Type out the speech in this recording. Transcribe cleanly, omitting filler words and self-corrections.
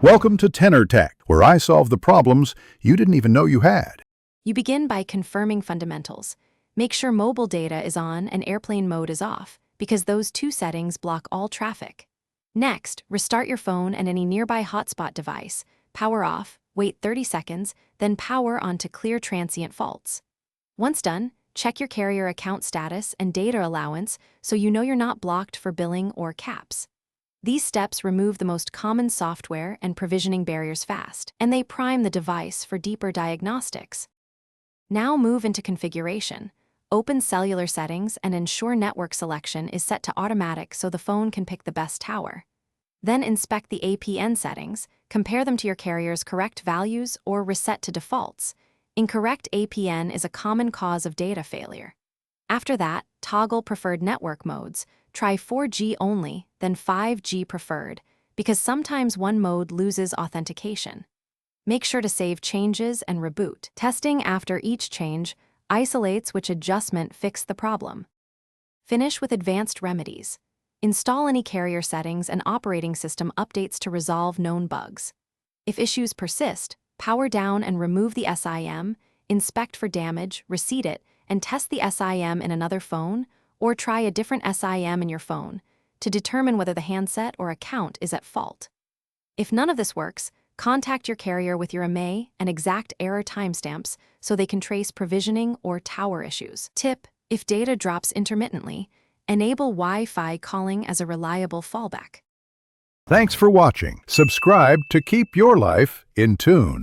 Welcome to Tenor Tech, where I solve the problems you didn't even know you had. You begin by confirming fundamentals. Make sure mobile data is on and airplane mode is off, because those two settings block all traffic. Next, restart your phone and any nearby hotspot device. Power off, wait 30 seconds, then power on to clear transient faults. Once done, check your carrier account status and data allowance so you know you're not blocked for billing or caps. These steps remove the most common software and provisioning barriers fast, and they prime the device for deeper diagnostics. Now move into configuration. Open cellular settings and ensure network selection is set to automatic so the phone can pick the best tower. Then inspect the APN settings, compare them to your carrier's correct values or reset to defaults. Incorrect APN is a common cause of data failure. After that, toggle preferred network modes. Try 4G only, then 5G preferred, because sometimes one mode loses authentication. Make sure to save changes and reboot. Testing after each change isolates which adjustment fixed the problem. Finish with advanced remedies. Install any carrier settings and operating system updates to resolve known bugs. If issues persist, power down and remove the SIM, inspect for damage, reseat it, and test the SIM in another phone, or try a different SIM in your phone to determine whether the handset or account is at fault. If none of this works, contact your carrier with your IMEI and exact error timestamps so they can trace provisioning or tower issues. Tip: if data drops intermittently, enable Wi-Fi calling as a reliable fallback. Thanks for watching. Subscribe to keep your life in tune.